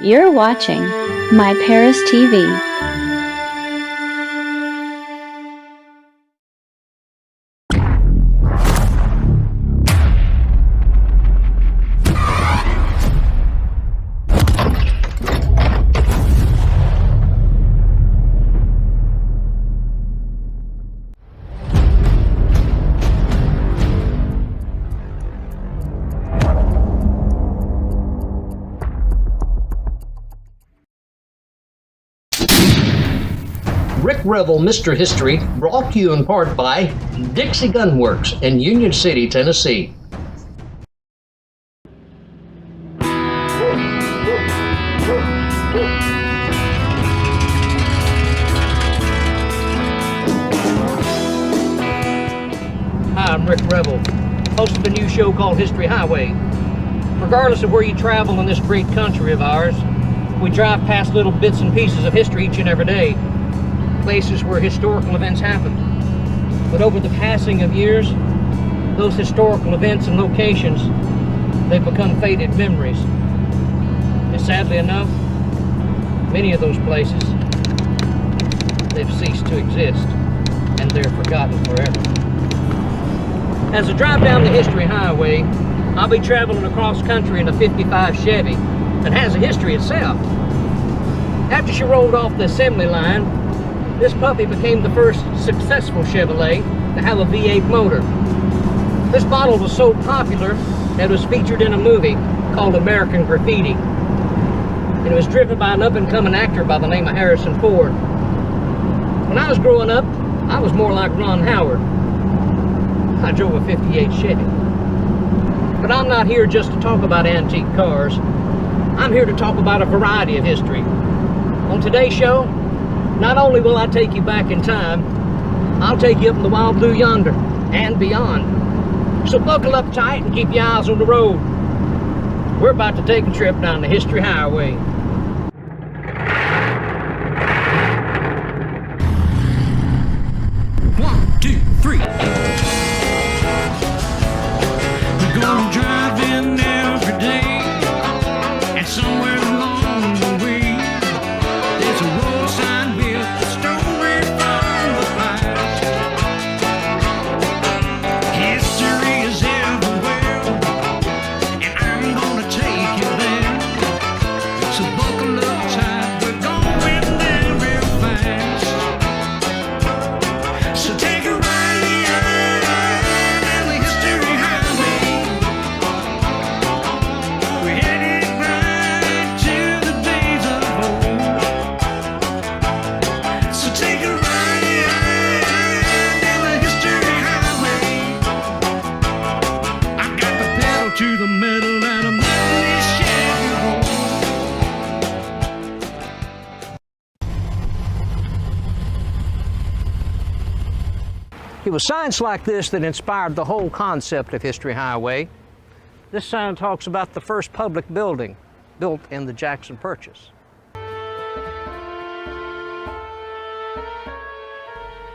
You're watching My Paris TV. Rick Revel, Mr. History, brought to you in part by Dixie Gun Works in Union City, Tennessee. Hi, I'm Rick Revel, host of a new show called History Highway. Regardless of where you travel in this great country of ours, we drive past little bits and pieces of history each and every day. Places where historical events happened. But over the passing of years, those historical events and locations, they've become faded memories. And sadly enough, many of those places, they've ceased to exist, and they're forgotten forever. As I drive down the History Highway, I'll be traveling across country in a 55 Chevy that has a history itself. After she rolled off the assembly line, this puppy became the first successful Chevrolet to have a V8 motor. This model was so popular that it was featured in a movie called American Graffiti. And it was driven by an up-and-coming actor by the name of Harrison Ford. When I was growing up, I was more like Ron Howard. I drove a 58 Chevy. But I'm not here just to talk about antique cars. I'm here to talk about a variety of history. On today's show, not only will I take you back in time, I'll take you up in the wild blue yonder and beyond. So buckle up tight and keep your eyes on the road. We're about to take a trip down the History Highway. One, two, three. We're gonna drive in every day, and somewhere along the way, there's a roadside with a story from the past. History is everywhere, and I'm gonna take you there. So buckle up tight, we're going there real fast. So take a ride down the History Highway. We're headed right to the days of old. So take a ride down the History Highway. I got the pedal to the metal and I'm letting this Chevy roll. It was signs like this that inspired the whole concept of History Highway. This sign talks about the first public building built in the Jackson Purchase.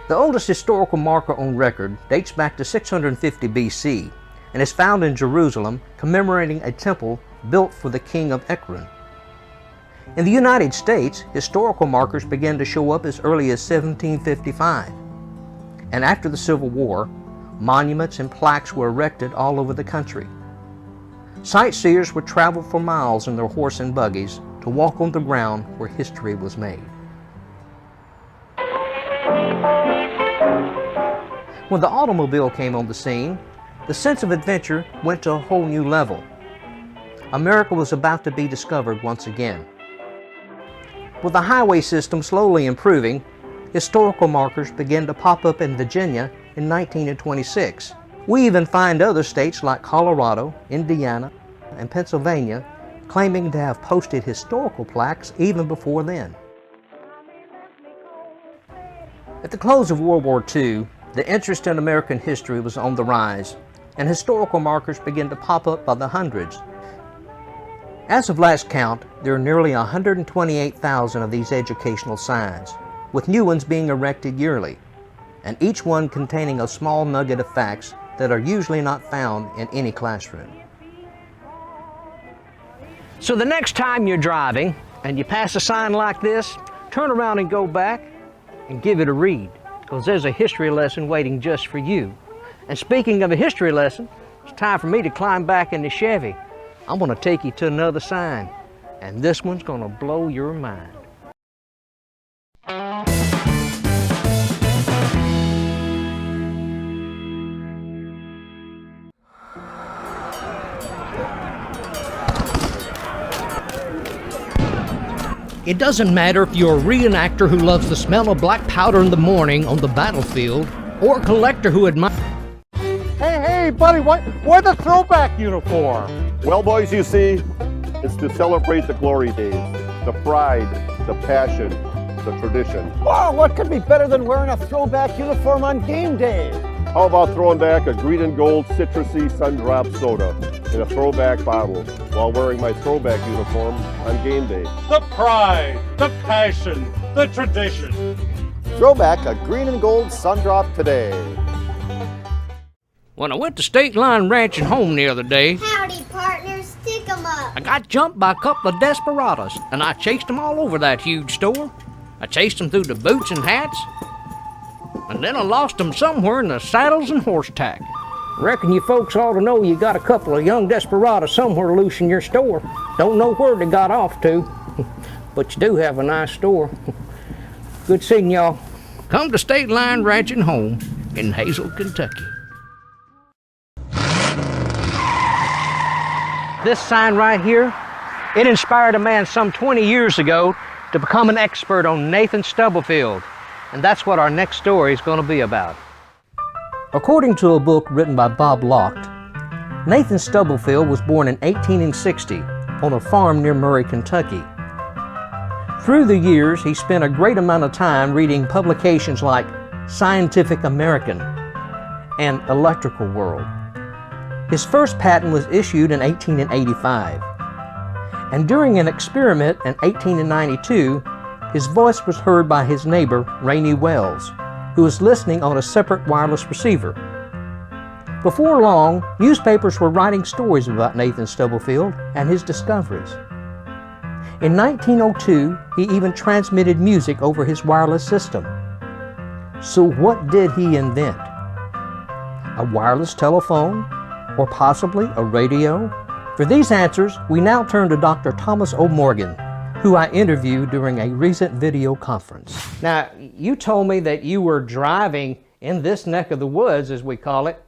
The oldest historical marker on record dates back to 650 BC and is found in Jerusalem, commemorating a temple built for the king of Ekron. In the United States, historical markers began to show up as early as 1755. And after the Civil War, monuments and plaques were erected all over the country. Sightseers would travel for miles in their horse and buggies to walk on the ground where history was made. When the automobile came on the scene, the sense of adventure went to a whole new level. America was about to be discovered once again. With the highway system slowly improving, historical markers began to pop up in Virginia in 1926. We even find other states like Colorado, Indiana, and Pennsylvania claiming to have posted historical plaques even before then. At the close of World War II, the interest in American history was on the rise, and historical markers began to pop up by the hundreds. As of last count, there are nearly 128,000 of these educational signs, with new ones being erected yearly, and each one containing a small nugget of facts that are usually not found in any classroom. So the next time you're driving and you pass a sign like this, turn around and go back and give it a read, because there's a history lesson waiting just for you. And speaking of a history lesson, it's time for me to climb back in the Chevy. I'm gonna take you to another sign, and this one's gonna blow your mind. It doesn't matter if you're a reenactor who loves the smell of black powder in the morning on the battlefield, or a collector who admires... Hey, buddy, why the throwback uniform? Well, boys, you see, it's to celebrate the glory days, the pride, the passion, the tradition. Wow, what could be better than wearing a throwback uniform on game day? How about throwing back a green and gold citrusy sun-drop soda in a throwback bottle while wearing my throwback uniform on game day? The pride, the passion, the tradition. Throwback a green and gold sun-drop today. When I went to State Line Ranch and Home the other day, Howdy, partner, stick 'em up. I got jumped by a couple of desperados, and I chased them all over that huge store. I chased them through the boots and hats, and then I lost them somewhere in the saddles and horse tack. Reckon you folks ought to know you got a couple of young desperados somewhere loose in your store. Don't know where they got off to, but you do have a nice store. Good seeing y'all. Come to State Line Ranch and Home in Hazel, Kentucky. This sign right here, it inspired a man some 20 years ago to become an expert on Nathan Stubblefield. And that's what our next story is going to be about. According to a book written by Bob Locht, Nathan Stubblefield was born in 1860 on a farm near Murray, Kentucky. Through the years, he spent a great amount of time reading publications like Scientific American and Electrical World. His first patent was issued in 1885, and during an experiment in 1892, his voice was heard by his neighbor, Rainey Wells, who was listening on a separate wireless receiver. Before long, newspapers were writing stories about Nathan Stubblefield and his discoveries. In 1902, he even transmitted music over his wireless system. So what did he invent? A wireless telephone? Or possibly a radio? For these answers, we now turn to Dr. Thomas O. Morgan, who I interviewed during a recent video conference. Now, you told me that you were driving in this neck of the woods, as we call it,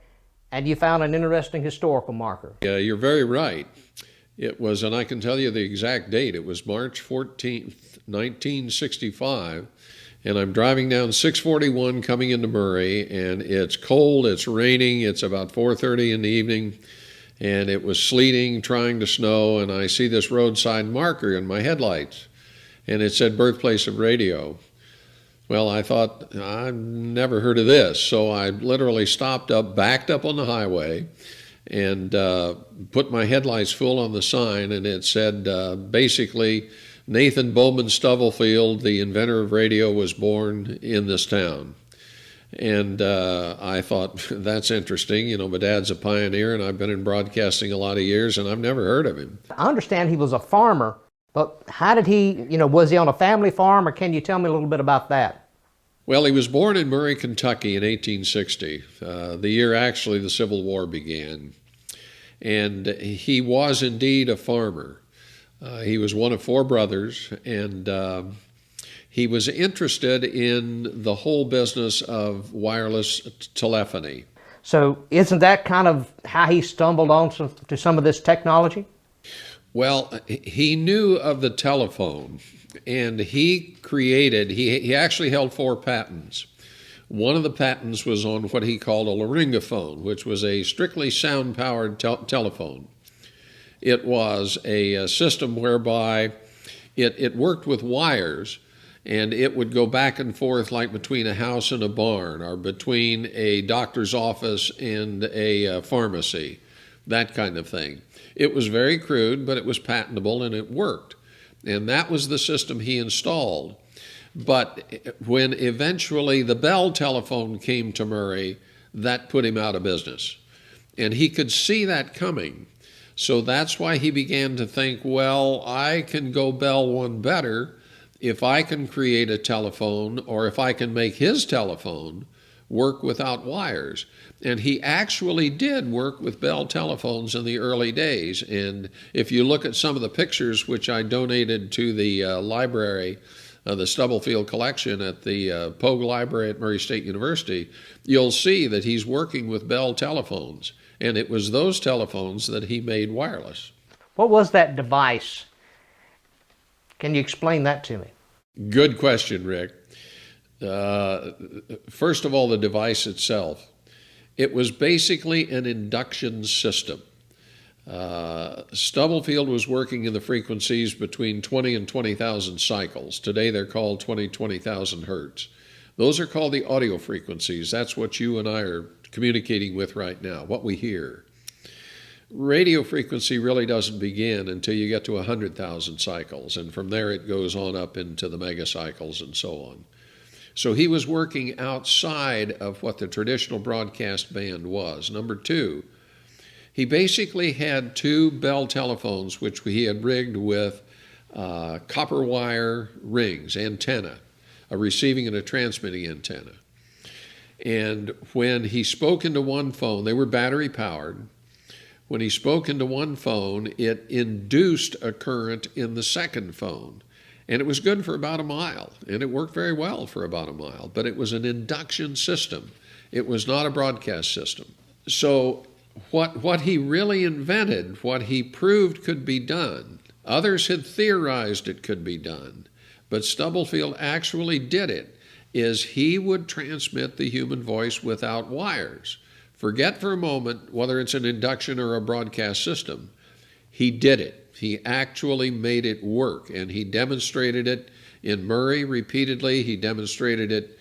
and you found an interesting historical marker. Yeah, you're very right. It was, and I can tell you the exact date, it was March 14th, 1965, and I'm driving down 641 coming into Murray, and it's cold, it's raining, it's about 4:30 in the evening, and it was sleeting, trying to snow, and I see this roadside marker in my headlights, and it said birthplace of radio. Well, I thought, I've never heard of this, so I literally stopped up, backed up on the highway, and put my headlights full on the sign, and it said basically, Nathan Bowman Stubblefield, the inventor of radio, was born in this town. And I thought, that's interesting. You know, my dad's a pioneer, and I've been in broadcasting a lot of years, and I've never heard of him. I understand he was a farmer, but how did he, was he on a family farm, or can you tell me a little bit about that? Well, he was born in Murray, Kentucky in 1860, the year actually the Civil War began. And he was indeed a farmer. He was one of four brothers, and he was interested in the whole business of wireless telephony. So isn't that kind of how he stumbled on to some of this technology? Well, he knew of the telephone, and he actually held 4 patents. One of the patents was on what he called a laryngophone, which was a strictly sound-powered telephone. It was a system whereby it worked with wires, and it would go back and forth like between a house and a barn, or between a doctor's office and a pharmacy, that kind of thing. It was very crude, but it was patentable and it worked. And that was the system he installed. But when eventually the Bell telephone came to Murray, that put him out of business. And he could see that coming. So that's why he began to think, well, I can go bell one better if I can create a telephone, or if I can make his telephone work without wires. And he actually did work with Bell telephones in the early days. And if you look at some of the pictures which I donated to the library, the Stubblefield collection at the Pogue Library at Murray State University, you'll see that he's working with Bell telephones. And it was those telephones that he made wireless. What was that device? Can you explain that to me? Good question, Rick. First of all, the device itself. It was basically an induction system. Stubblefield was working in the frequencies between 20 and 20,000 cycles. Today they're called 20,000 hertz. Those are called the audio frequencies. That's what you and I are communicating with right now, what we hear. Radio frequency really doesn't begin until you get to 100,000 cycles, and from there it goes on up into the megacycles and so on. So he was working outside of what the traditional broadcast band was. Number two, he basically had two Bell telephones which he had rigged with copper wire rings, antenna, a receiving and a transmitting antenna. And when he spoke into one phone, they were battery powered. When he spoke into one phone, it induced a current in the second phone. And it was good for about a mile, and it worked very well for about a mile, but it was an induction system. It was not a broadcast system. So what he really invented, what he proved could be done, others had theorized it could be done, but Stubblefield actually did it, is he would transmit the human voice without wires. Forget for a moment whether it's an induction or a broadcast system. He did it. He actually made it work, and he demonstrated it in Murray repeatedly. He demonstrated it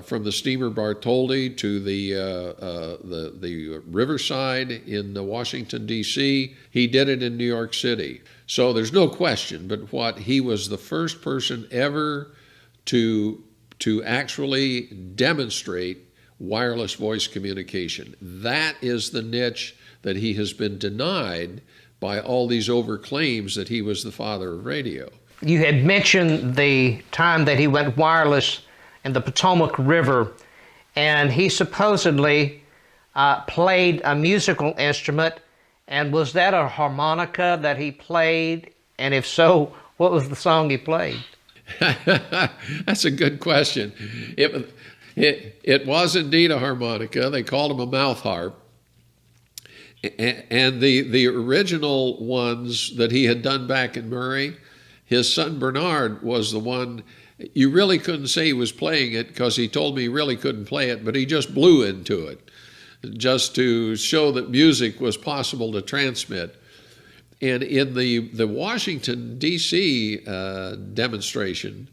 from the steamer Bartholdi to the Riverside in Washington, D.C. He did it in New York City. So there's no question but what he was the first person ever to actually demonstrate wireless voice communication. That is the niche that he has been denied by all these overclaims that he was the father of radio. You had mentioned the time that he went wireless in the Potomac River, and he supposedly played a musical instrument. And was that a harmonica that he played? And if so, what was the song he played? That's a good question. It was indeed a harmonica. They called him a mouth harp. And the original ones that he had done back in Murray, his son Bernard was the one. You really couldn't say he was playing it because he told me he really couldn't play it, but he just blew into it just to show that music was possible to transmit. And in the Washington, D.C. Demonstration,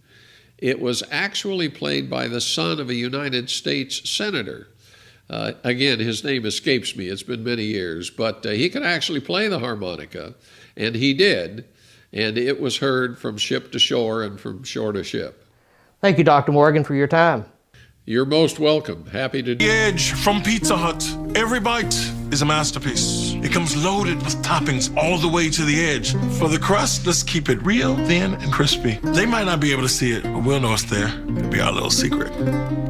it was actually played by the son of a United States senator. Again, his name escapes me. It's been many years, but he could actually play the harmonica, and he did, and it was heard from ship to shore and from shore to ship. Thank you, Dr. Morgan, for your time. You're most welcome. Happy to do The Edge from Pizza Hut. Every bite is a masterpiece. It comes loaded with toppings all the way to the edge. For the crust, let's keep it real, thin, and crispy. They might not be able to see it, but we'll know it's there. It'll be our little secret.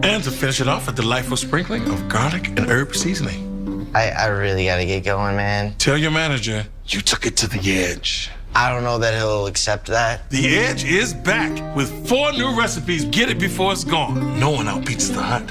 And to finish it off, a delightful sprinkling of garlic and herb seasoning. I really gotta get going, man. Tell your manager you took it to the edge. I don't know that he'll accept that. The Edge is back with 4 new recipes. Get it before it's gone. No one outbeats the Hut.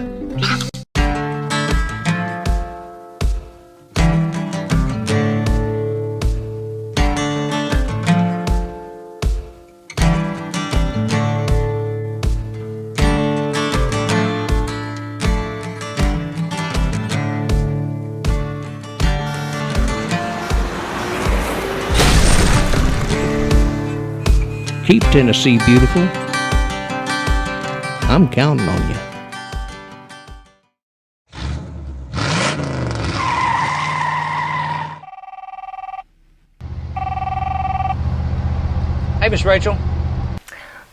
Keep Tennessee beautiful. I'm counting on you. Hey, Miss Rachel.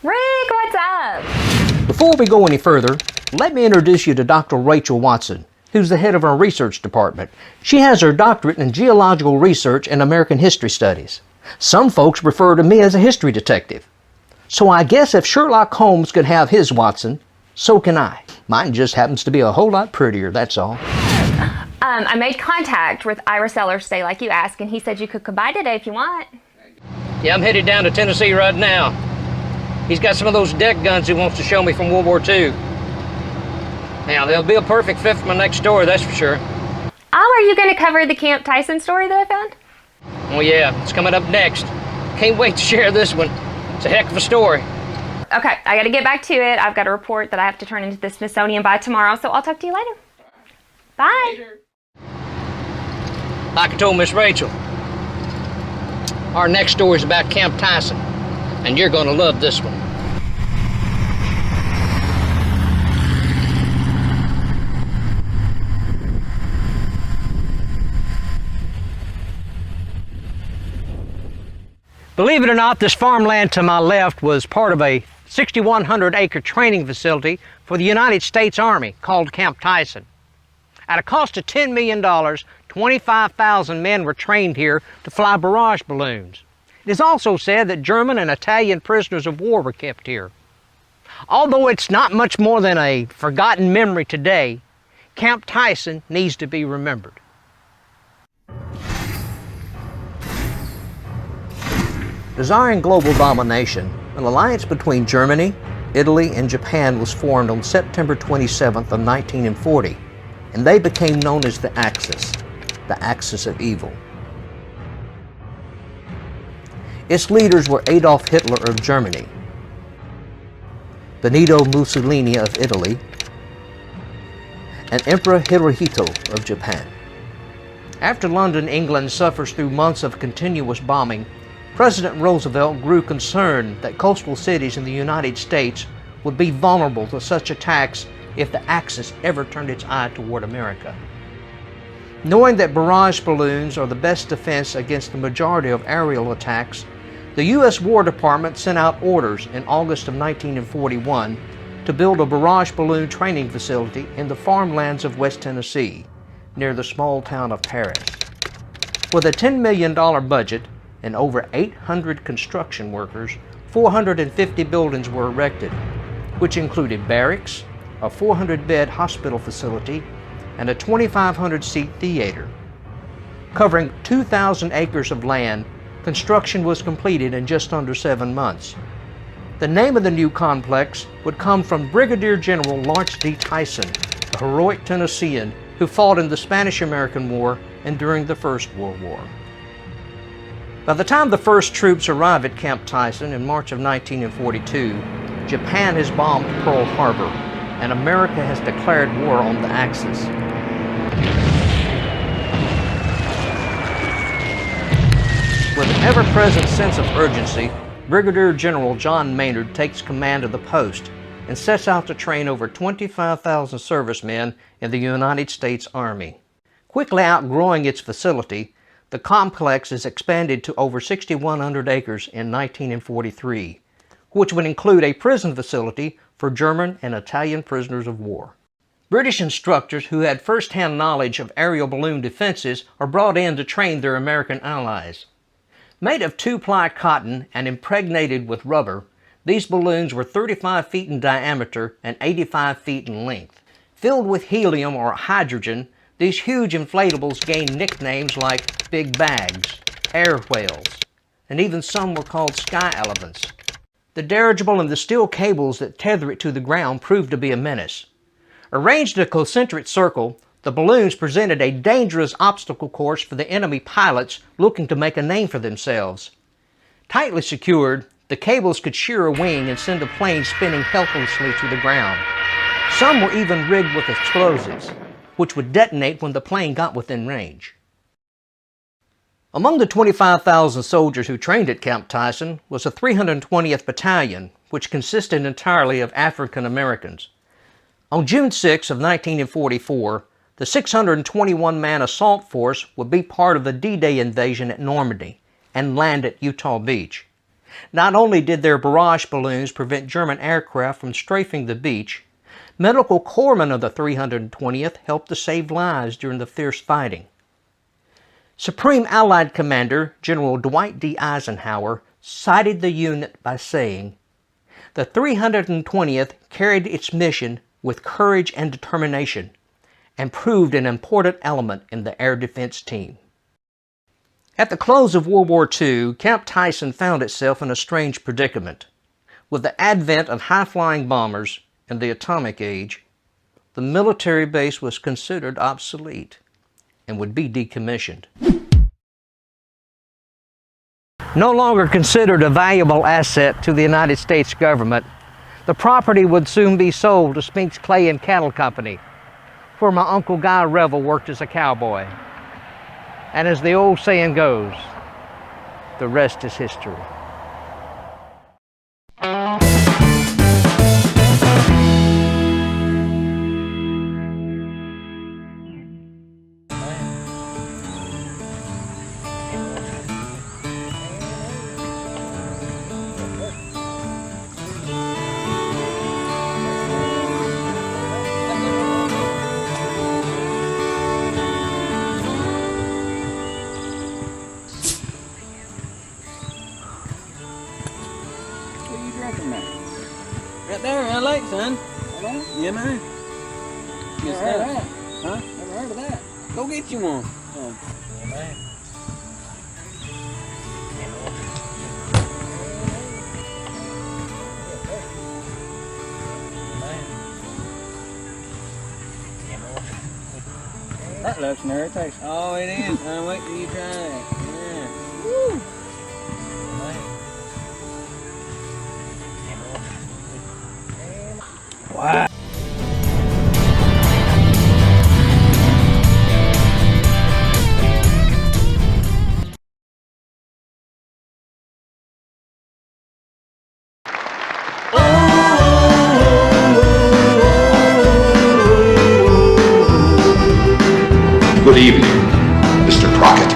Rick, what's up? Before we go any further, let me introduce you to Dr. Rachel Watson, who's the head of our research department. She has her doctorate in geological research and American history studies. Some folks refer to me as a history detective. So I guess if Sherlock Holmes could have his Watson, so can I. Mine just happens to be a whole lot prettier, that's all. I made contact with Ira Sellers today like you asked, and he said you could come by today if you want. Yeah, I'm headed down to Tennessee right now. He's got some of those deck guns he wants to show me from World War II. Now, they'll be a perfect fit for my next story, that's for sure. Oh, are you going to cover the Camp Tyson story that I found? Oh yeah, it's coming up next. Can't wait to share this one. It's a heck of a story. Okay, I got to get back to it. I've got a report that I have to turn into the Smithsonian by tomorrow, so I'll talk to you later. Bye. Like I told Miss Rachel, our next story is about Camp Tyson, and you're going to love this one. Believe it or not, this farmland to my left was part of a 6,100-acre training facility for the United States Army called Camp Tyson. At a cost of $10 million, 25,000 men were trained here to fly barrage balloons. It is also said that German and Italian prisoners of war were kept here. Although it's not much more than a forgotten memory today, Camp Tyson needs to be remembered. Desiring global domination, an alliance between Germany, Italy, and Japan was formed on September 27th of 1940, and they became known as the Axis of evil. Its leaders were Adolf Hitler of Germany, Benito Mussolini of Italy, and Emperor Hirohito of Japan. After London, England suffers through months of continuous bombing, President Roosevelt grew concerned that coastal cities in the United States would be vulnerable to such attacks if the Axis ever turned its eye toward America. Knowing that barrage balloons are the best defense against the majority of aerial attacks, the U.S. War Department sent out orders in August of 1941 to build a barrage balloon training facility in the farmlands of West Tennessee, near the small town of Paris. With a $10 million budget and over 800 construction workers, 450 buildings were erected, which included barracks, a 400-bed hospital facility, and a 2,500-seat theater. Covering 2,000 acres of land, construction was completed in just under 7 months. The name of the new complex would come from Brigadier General Lawrence D. Tyson, a heroic Tennessean who fought in the Spanish-American War and during the First World War. By the time the first troops arrived at Camp Tyson in March of 1942, Japan has bombed Pearl Harbor, and America has declared war on the Axis. With an ever-present sense of urgency, Brigadier General John Maynard takes command of the post and sets out to train over 25,000 servicemen in the United States Army. Quickly outgrowing its facility, the complex is expanded to over 6,100 acres in 1943, which would include a prison facility for German and Italian prisoners of war. British instructors who had first-hand knowledge of aerial balloon defenses are brought in to train their American allies. Made of 2-ply cotton and impregnated with rubber, these balloons were 35 feet in diameter and 85 feet in length. Filled with helium or hydrogen, these huge inflatables gained nicknames like Big Bags, Air Whales, and even some were called Sky Elephants. The dirigible and the steel cables that tether it to the ground proved to be a menace. Arranged in a concentric circle, the balloons presented a dangerous obstacle course for the enemy pilots looking to make a name for themselves. Tightly secured, the cables could shear a wing and send a plane spinning helplessly to the ground. Some were even rigged with explosives, which would detonate when the plane got within range. Among the 25,000 soldiers who trained at Camp Tyson was the 320th Battalion, which consisted entirely of African Americans. On June 6 of 1944, the 621-man assault force would be part of the D-Day invasion at Normandy and land at Utah Beach. Not only did their barrage balloons prevent German aircraft from strafing the beach, Medical corpsmen of the 320th helped to save lives during the fierce fighting. Supreme Allied Commander General Dwight D. Eisenhower cited the unit by saying, "The 320th carried its mission with courage and determination and proved an important element in the air defense team." At the close of World War II, Camp Tyson found itself in a strange predicament. With the advent of high-flying bombers and the atomic age, the military base was considered obsolete and would be decommissioned. No longer considered a valuable asset to the United States government, the property would soon be sold to Spinks Clay and Cattle Company, where my Uncle Guy Revel worked as a cowboy. And as the old saying goes, the rest is history. Right there in the lake, son. Yeah, man. Good stuff. Huh? Never heard of that. Go get you one. Yeah, man. That looks nerve tastes. Oh, it is. Wait till you try it. Yeah. Woo. Wow. Good evening, Mr. Crockett.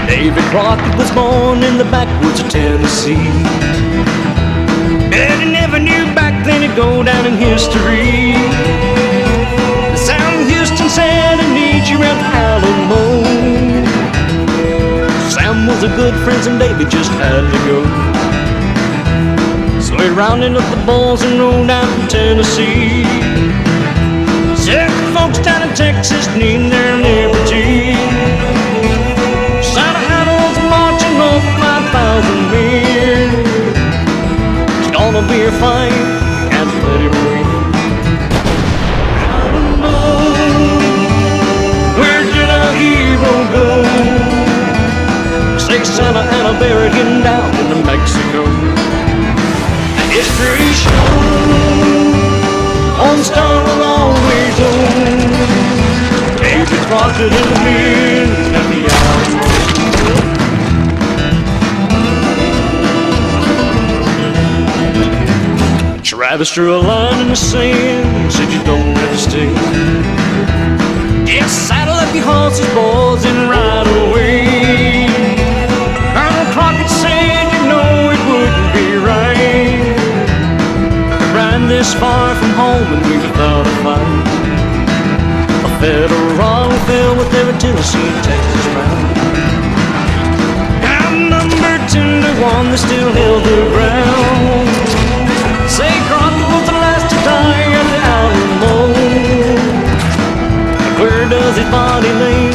David Crockett was born in the backwoods of Tennessee. And he never knew back then he'd go down in history. The Sam Houston said, "I need you around Alamo." Sam was a good friend and David just had to go. So he rounded up the boys and rode down from Tennessee. Said the folks down in Texas need their liberty. Santa Ana was marching off 5,000 men. It's gonna be a fight, can't let him win. I don't know, where did our hero go? Say Santa Ana buried him down in New Mexico. The history shows Lone Star will always own. David Crockett in the men at the Alamo. Travis drew a line in the sand, said you don't have to stay. Just saddle up your horses, boys, and ride away. Colonel Crockett said, you know it wouldn't be right to ride this far from home and be without a fight. A federal rifle fell with every Tennessee and Texas round. Outnumbered 10 to 1, they still held their ground. Say Crockett was the last to die at the Alamo. Where does his body lay?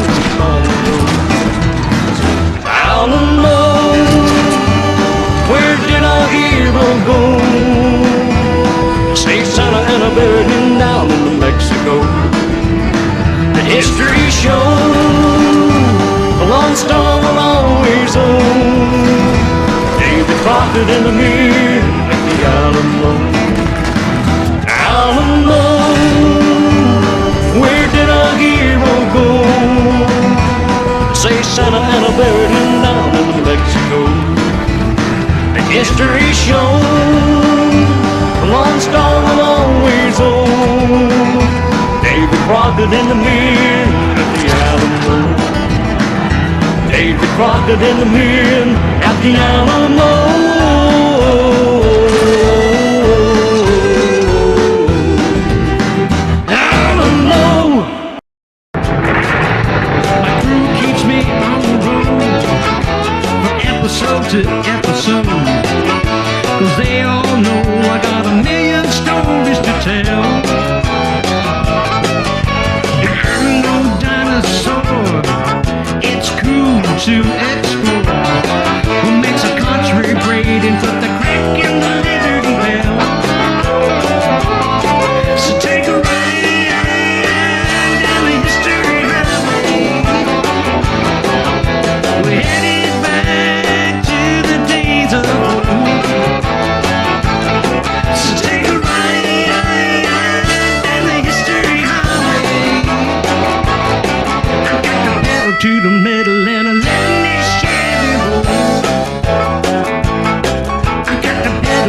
Alamo, where did our hero go? Say Santa Ana buried him down in New Mexico. The history shows the Lone Star will always own. David Crockett in the mirror at the Alamo. Alamo, where did our hero go? Say Santa Ana buried him down in New Mexico. The history shows the Lone Star will always own. David Crockett in the mirror at the Alamo. David Crockett in the mirror at the Alamo.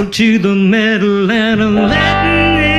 pedal to the metal and I'm letting it